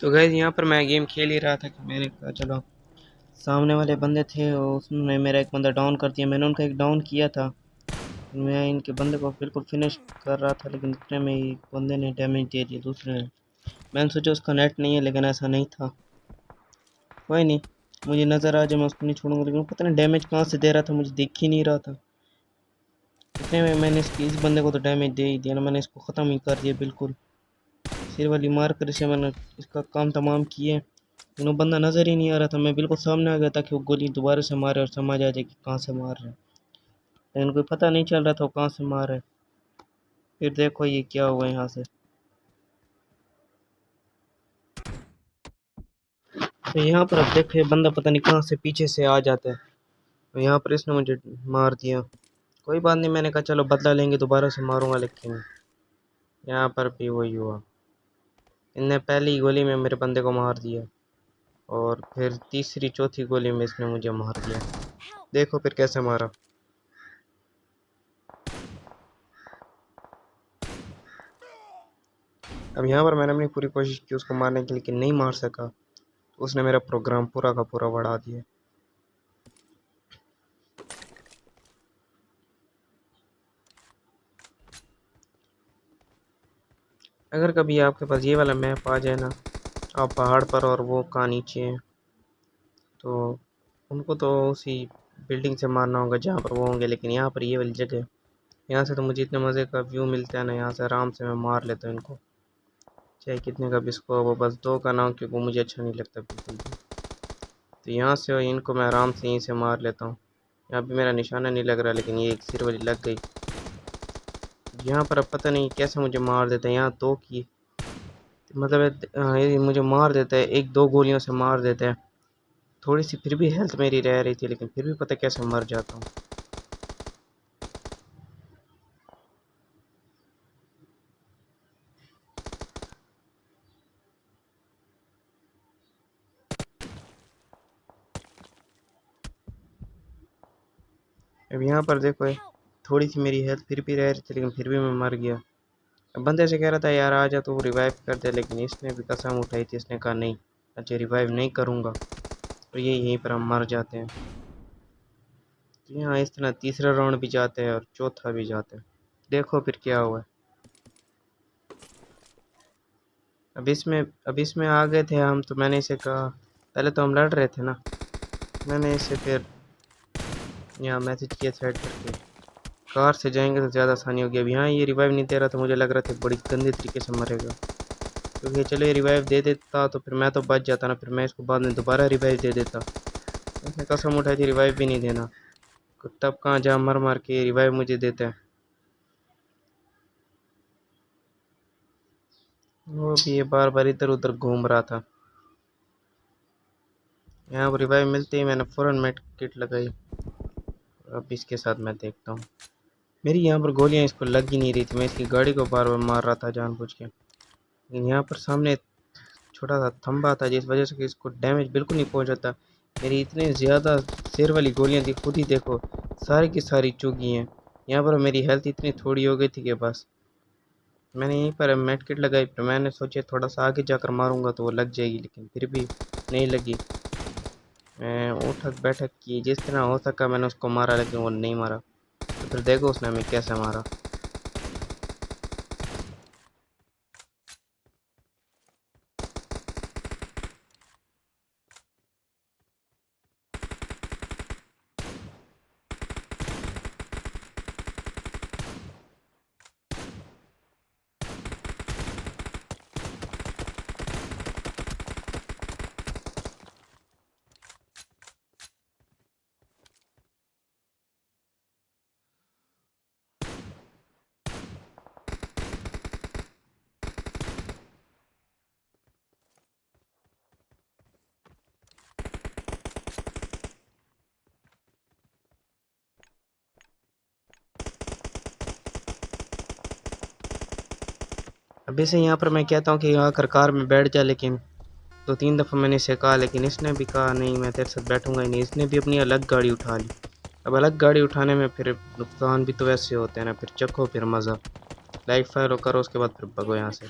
तो गाइस यहाँ पर मैं गेम खेल ही रहा था कि मैंने कहा चलो सामने वाले बंदे थे और उसने मेरा एक बंदा डाउन कर दिया। मैंने उनका एक डाउन किया था। मैं इनके बंदे को बिल्कुल फिनिश कर रहा था लेकिन इतने में ही बंदे ने डैमेज दे दिया दूसरे ने। मैंने सोचा उसका नेट नहीं है लेकिन ऐसा नहीं था। कोई नहीं, मुझे नज़र आ जाए मैं उसको नहीं छोड़ूंगा, लेकिन पता नहीं डैमेज कहाँ से दे रहा था, मुझे दिख ही नहीं रहा था। इतने में मैंने इस बंदे को तो डैमेज दे ही दिया ना, मैंने इसको ख़त्म ही कर दिया बिल्कुल। सिर वाली मार कर इसे मैंने इसका काम तमाम किए। वो बंदा नज़र ही नहीं आ रहा था। मैं बिल्कुल सामने आ गया ताकि वो गोली दोबारा से मारे और समझ आ जाए कि कहाँ से मार रहा है, लेकिन कोई पता नहीं चल रहा था वो कहाँ से मार रहा है। फिर देखो ये क्या हुआ यहाँ से। तो यहाँ पर अब देखो ये बंदा पता नहीं कहाँ से पीछे से आ जाता है। तो यहाँ पर इसने मुझे मार दिया। कोई बात नहीं, मैंने कहा चलो बदला लेंगे, दोबारा से मारूंगा, लेकिन यहाँ पर भी वही हुआ। इनने पहली गोली में मेरे बंदे को मार दिया और फिर तीसरी चौथी गोली में इसने मुझे मार दिया। देखो फिर कैसे मारा। अब यहाँ पर मैंने अपनी पूरी कोशिश की उसको मारने की, लेकिन नहीं मार सका। तो उसने मेरा प्रोग्राम पूरा का पूरा बढ़ा दिया। अगर कभी आपके पास ये वाला मैप आ जाए ना, आप पहाड़ पर और वो कहाँ नीचे हैं, तो उनको तो उसी बिल्डिंग से मारना होगा जहाँ पर वो होंगे। लेकिन यहाँ पर ये वाली जगह, यहाँ से तो मुझे इतने मज़े का व्यू मिलता है ना, यहाँ से आराम से मैं मार लेता हूँ इनको, चाहे कितने का भी इसको वो बस दो का ना हो, क्योंकि मुझे अच्छा नहीं लगता बिल्कुल भी। तो यहाँ से इनको मैं आराम से यहीं से मार लेता हूँ। यहाँ भी मेरा निशाना नहीं लग रहा, लेकिन ये एक सिर वाली लग गई। यहाँ पर अब पता नहीं कैसे मुझे मार देता है। यहाँ दो की मतलब ये मुझे मार देता है, एक दो गोलियों से मार देता है। थोड़ी सी फिर भी हेल्थ मेरी रह रही थी, लेकिन फिर भी पता कैसे मर जाता हूँ। अब यहाँ पर देखो थोड़ी सी मेरी हेल्थ फिर भी रह रही थी, लेकिन फिर भी मैं मर गया। अब बंदे से कह रहा था यार आ जा तो वो रिवाइव कर दे, लेकिन इसने भी कसम उठाई थी। इसने कहा नहीं, अच्छा रिवाइव नहीं करूँगा। तो ये यहीं पर हम मर जाते हैं। तो यहाँ इस तरह तीसरा राउंड भी जाते हैं और चौथा भी जाता है। देखो फिर क्या हुआ है। अब इसमें आ गए थे हम, तो मैंने इसे कहा, पहले तो हम लड़ रहे थे ना, मैंने इसे फिर यहाँ मैसेज किया थ्रेड करके, कार से जाएंगे तो ज़्यादा आसानी होगी। अब यहाँ ये रिवाइव नहीं दे रहा था, मुझे लग रहा था बड़ी गंदे तरीके से मरेगा, क्योंकि चलो ये रिवाइव दे देता तो फिर मैं तो बच जाता ना, फिर मैं इसको बाद में दोबारा रिवाइव दे देता। उसने कसम उठाई थी रिवाइव भी नहीं देना, तब कहाँ जा मर मार के रिवाइव मुझे देता है। वो भी ये बार बार इधर उधर घूम रहा था। यहाँ पर रिवाइव मिलते ही मैंने फ़ौरन मेड किट लगाई। अब इसके साथ मैं देखता हूँ। मेरी यहाँ पर गोलियाँ इसको लग ही नहीं रही थी, मैं इसकी गाड़ी को बार बार मार रहा था जानबूझ के। लेकिन यहाँ पर सामने छोटा सा थंबा था, जिस वजह से कि इसको डैमेज बिल्कुल नहीं पहुँचाता। मेरी इतने ज़्यादा सिर वाली गोलियाँ थी, खुद ही देखो सारी की सारी चुगी हैं। यहाँ पर मेरी हेल्थ इतनी थोड़ी हो गई थी कि बस मैंने यहीं पर मेड किट लगाई। फिर मैंने सोचा थोड़ा सा आगे जाकर मारूंगा तो वो लग जाएगी, लेकिन फिर भी नहीं लगी। मैं उठक बैठक की, जिस तरह हो सका मैंने उसको मारा, लेकिन वो नहीं मारा। तो फिर देखो उसने हमें कैसे मारा। अभी से यहाँ पर मैं कहता हूँ कि आकर कार में बैठ जा, लेकिन दो तीन दफ़ा मैंने इसे कहा, लेकिन इसने भी कहा नहीं मैं तेरे साथ बैठूंगा ही नहीं। इसने भी अपनी अलग गाड़ी उठा ली। अब अलग गाड़ी उठाने में फिर नुकसान भी तो वैसे होते हैं ना, फिर चखो फिर मज़ा। लाइक फॉलो करो, उसके बाद फिर भगो यहाँ से।